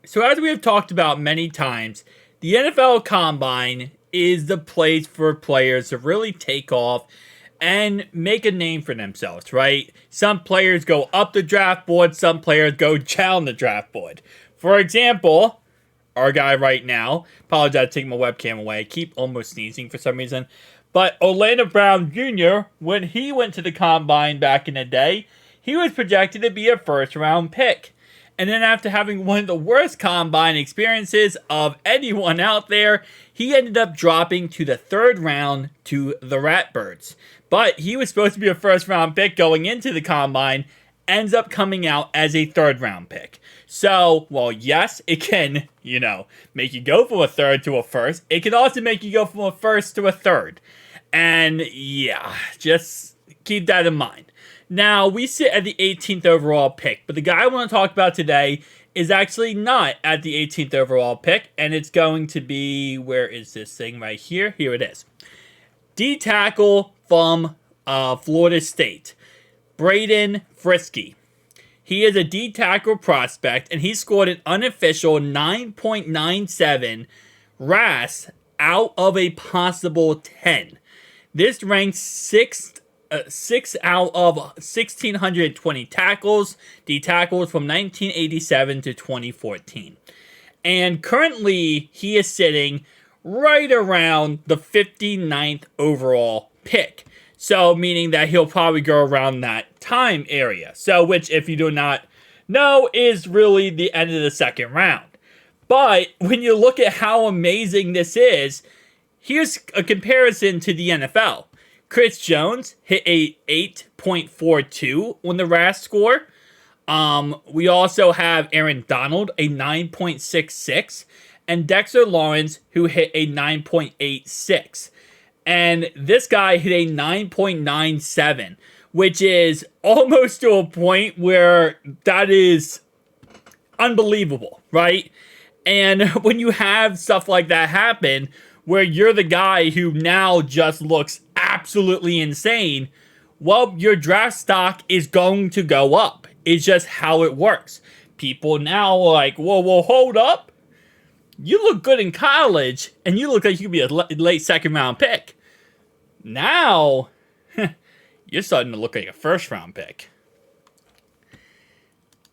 So as we have talked about many times, the NFL Combine is the place for players to really take off and make a name for themselves, right? Some players go up the draft board, some players go down the draft board. For example, our guy right now, apologize taking my webcam away, I keep almost sneezing for some reason, but Orlando Brown Jr., when he went to the Combine back in the day, he was projected to be a first round pick. And then after having one of the worst combine experiences of anyone out there, he ended up dropping to the third round to the Ratbirds. But he was supposed to be a first round pick going into the combine, ends up coming out as a third round pick. So, well, yes, it can, make you go from a third to a first. It can also make you go from a first to a third. And yeah, just keep that in mind. Now, we sit at the 18th overall pick, but the guy I want to talk about today is actually not at the 18th overall pick, and it's going to be, where is this thing right here? Here it is. D tackle from Florida State, Braden Fiske. He is a D tackle prospect, and he scored an unofficial 9.97 RAS out of a possible 10. This ranks 6 out of 1,620 tackles, D tackles from 1987 to 2014. And currently, he is sitting right around the 59th overall pick. So, meaning that he'll probably go around that time area. So, which, if you do not know, is really the end of the second round. But when you look at how amazing this is, here's a comparison to the NFL. Chris Jones hit a 8.42 on the RAS score. We also have Aaron Donald, a 9.66, and Dexter Lawrence, who hit a 9.86. And this guy hit a 9.97, which is almost to a point where that is unbelievable, right? And when you have stuff like that happen, where you're the guy who now just looks absolutely insane, well, your draft stock is going to go up. It's just how it works. People now are like, whoa, hold up. You look good in college, and you look like you could be a late second round pick. Now, you're starting to look like a first round pick.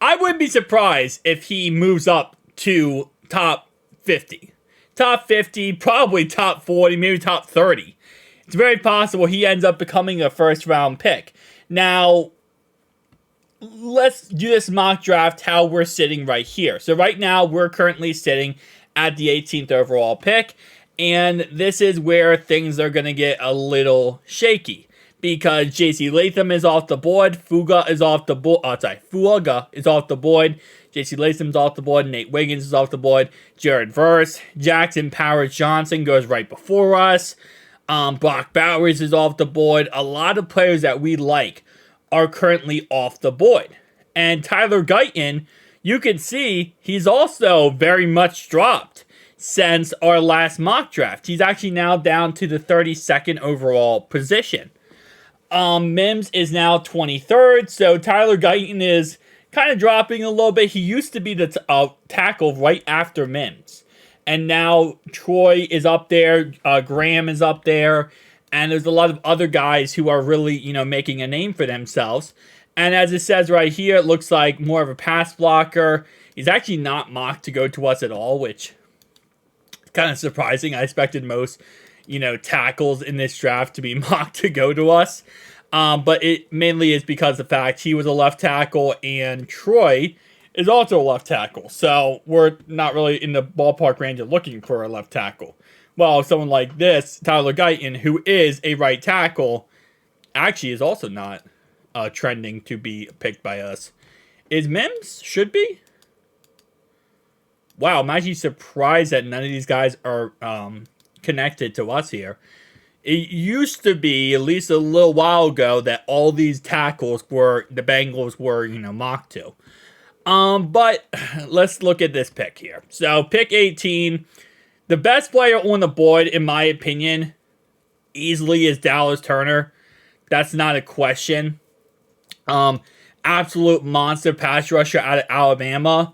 I wouldn't be surprised if he moves up to top 50. Top 50, probably top 40, maybe top 30. It's very possible he ends up becoming a first round pick. Now, let's do this mock draft how we're sitting right here. So right now, we're currently sitting at the 18th overall pick. And this is where things are going to get a little shaky. Because J.C. Latham is off the board. Fuga is off the board. Fuaga is off the board. J.C. Latham's off the board. Nate Wiggins is off the board. Jared Verse. Jackson Powers Johnson goes right before us. Brock Bowers is off the board. A lot of players that we like are currently off the board. And Tyler Guyton, you can see he's also very much dropped since our last mock draft. He's actually now down to the 32nd overall position. Mims is now 23rd, so Tyler Guyton is kind of dropping a little bit. He used to be the tackle right after Mims. And now Troy is up there, Graham is up there, and there's a lot of other guys who are really, making a name for themselves. And as it says right here, it looks like more of a pass blocker. He's actually not mocked to go to us at all, which is kind of surprising. I expected most, tackles in this draft to be mocked to go to us. But it mainly is because of the fact he was a left tackle and Troy is also a left tackle. So we're not really in the ballpark range of looking for a left tackle. Well, someone like this, Tyler Guyton, who is a right tackle, actually is also not trending to be picked by us. Is Mims? Should be? Wow, I'm actually surprised that none of these guys are connected to us here. It used to be, at least a little while ago, that all these tackles were, the Bengals were, mocked to. But let's look at this pick here. So, pick 18. The best player on the board, in my opinion, easily is Dallas Turner. That's not a question. Absolute monster pass rusher out of Alabama.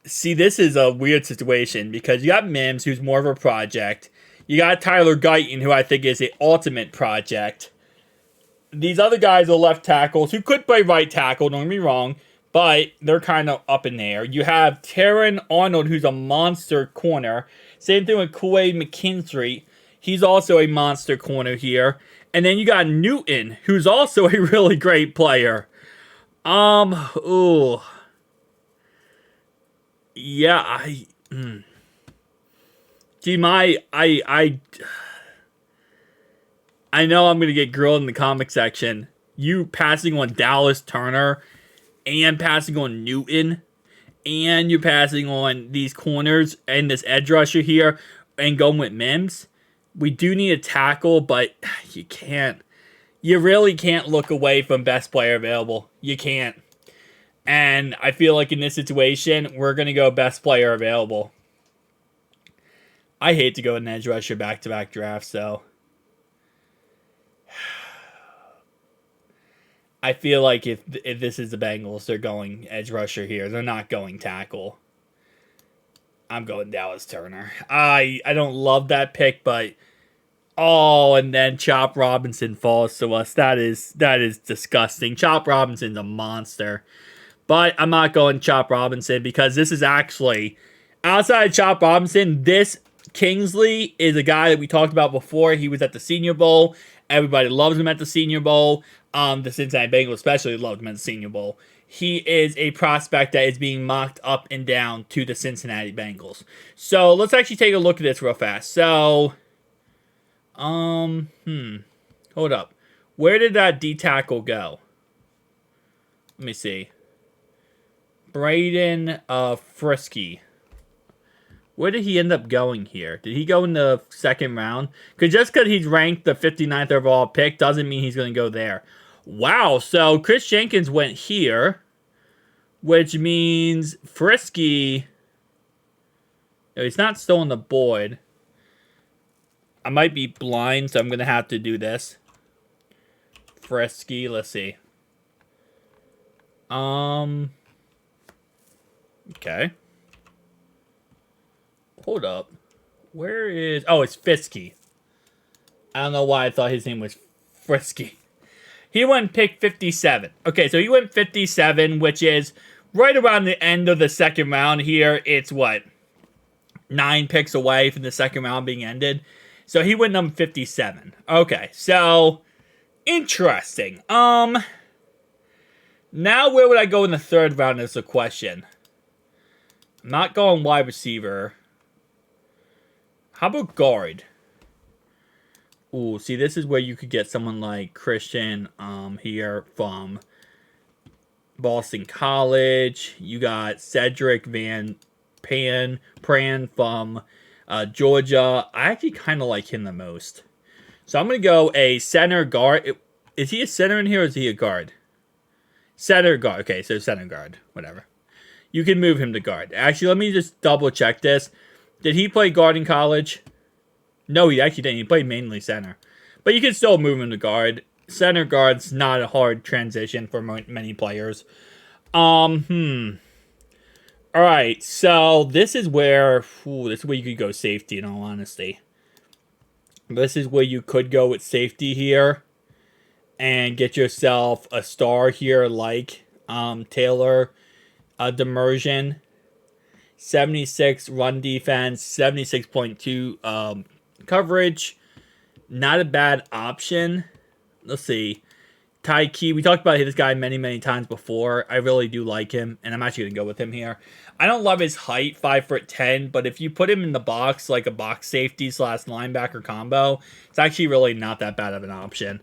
See, this is a weird situation because you got Mims, who's more of a project. You got Tyler Guyton, who I think is an ultimate project. These other guys are left tackles who could play right tackle, don't get me wrong, but they're kind of up in there. You have Taron Arnold, who's a monster corner. Same thing with Kool-Aid McKinstry. He's also a monster corner here. And then you got Newton, who's also a really great player. Ooh. Yeah, See, I know I'm gonna get grilled in the comic section. You passing on Dallas Turner and passing on Newton and you're passing on these corners and this edge rusher here and going with Mims. We do need a tackle, but you can't. You really can't look away from best player available. You can't. And I feel like in this situation, we're going to go best player available. I hate to go an edge rusher back-to-back drafts, though. I feel like if this is the Bengals, they're going edge rusher here. They're not going tackle. I'm going Dallas Turner. I don't love that pick, but and then Chop Robinson falls to us. That is disgusting. Chop Robinson's a monster. But I'm not going Chop Robinson because this is actually outside Chop Robinson, this Kingsley is a guy that we talked about before. He was at the Senior Bowl. Everybody loves him at the Senior Bowl. The Cincinnati Bengals especially loved him at the Senior Bowl. He is a prospect that is being mocked up and down to the Cincinnati Bengals. So let's actually take a look at this real fast. So, hold up. Where did that D tackle go? Let me see. Braden Fiske. Where did he end up going here? Did he go in the second round? Because just because he's ranked the 59th overall pick doesn't mean he's going to go there. Wow, so Chris Jenkins went here, which means Fiske. No, he's not still on the board. I might be blind, so I'm going to have to do this. Fiske, let's see. Okay. Hold up. Where is... Oh, it's Fiske. I don't know why I thought his name was Frisky. He went pick 57. Okay, so he went 57, which is right around the end of the second round here. It's what? 9 picks away from the second round being ended. So he went number 57. Okay, so... Interesting. Now where would I go in the third round is the question. I'm not going wide receiver. How about guard? Ooh, see, this is where you could get someone like Christian here from Boston College. You got Cedric Van Pran from Georgia. I actually kind of like him the most. So I'm going to go a center guard. Is he a center in here or is he a guard? Center guard. Okay, so center guard. Whatever. You can move him to guard. Actually, let me just double check this. Did he play guard in college? No, he actually didn't. He played mainly center. But you can still move him to guard. Center guard's not a hard transition for many players. Alright, so this is where... this is where you could go safety, in all honesty. This is where you could go with safety here. And get yourself a star here like Taylor Demersion. 76 run defense, 76.2 coverage. Not a bad option. Let's see. Ty Key, we talked about this guy many times before. I really do like him, and I'm actually going to go with him here. I don't love his height, 5'10", but if you put him in the box, like a box safety / linebacker combo, it's actually really not that bad of an option.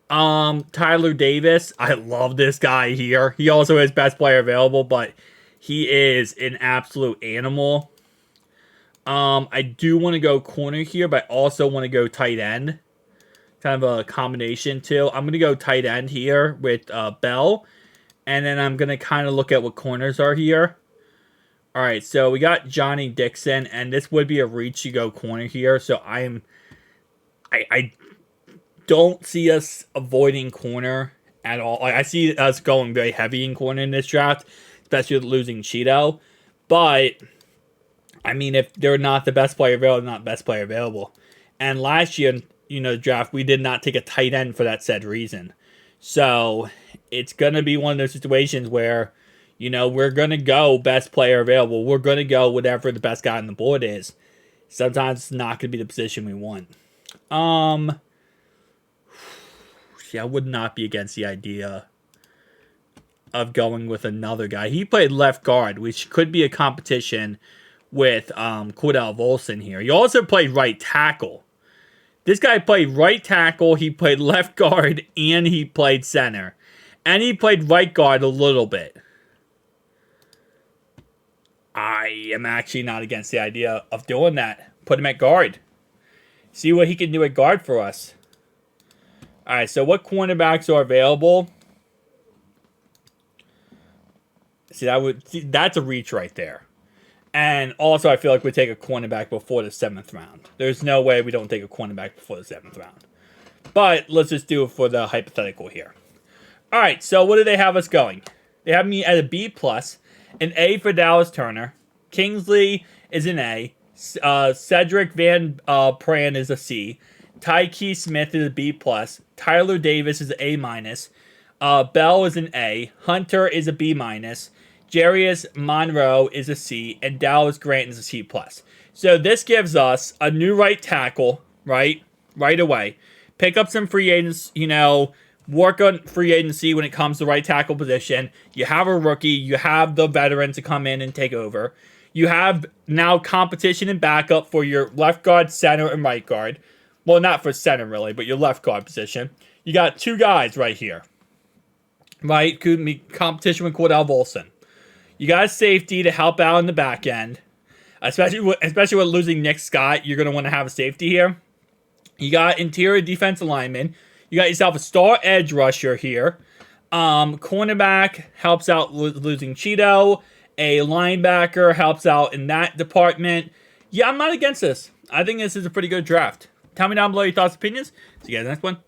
Tyler Davis, I love this guy here. He also is best player available, but he is an absolute animal. I do want to go corner here, but I also want to go tight end. Kind of a combination, too. I'm going to go tight end here with Bell. And then I'm going to kind of look at what corners are here. All right, so we got Johnny Dixon, and this would be a reach to go corner here. So I don't see us avoiding corner at all. I see us going very heavy in corner in this draft, especially with losing Cheeto. But, I mean, if they're not the best player available, they're not best player available. And last year, draft, we did not take a tight end for that said reason. So, it's going to be one of those situations where, we're going to go best player available. We're going to go whatever the best guy on the board is. Sometimes it's not going to be the position we want. Yeah, I would not be against the idea of going with another guy. He played left guard, which could be a competition with Cordell Volson here. He also played right tackle. This guy played right tackle, he played left guard, and he played center. And he played right guard a little bit. I am actually not against the idea of doing that. Put him at guard. See what he can do at guard for us. Alright, so what cornerbacks are available? That's a reach right there. And also, I feel like we take a cornerback before the 7th round. There's no way we don't take a cornerback before the 7th round. But let's just do it for the hypothetical here. Alright, so what do they have us going? They have me at a B+, an A for Dallas Turner. Kingsley is an A. Cedric Van Pran is a C. Tyke Smith is a B+. Tyler Davis is an A-. Bell is an A. Hunter is a B-. Jarius Monroe is a C. And Dallas Grant is a C+. So this gives us a new right tackle, right away. Pick up some free agents, work on free agency when it comes to right tackle position. You have a rookie. You have the veteran to come in and take over. You have now competition and backup for your left guard, center, and right guard. Well, not for center, really, but your left guard position. You got 2 guys right here. Right? Could be competition with Cordell Volson. You got a safety to help out in the back end. Especially with losing Nick Scott, you're going to want to have a safety here. You got interior defensive lineman. You got yourself a star edge rusher here. Cornerback helps out losing Cheeto. A linebacker helps out in that department. Yeah, I'm not against this. I think this is a pretty good draft. Tell me down below your thoughts and opinions. See you guys next one.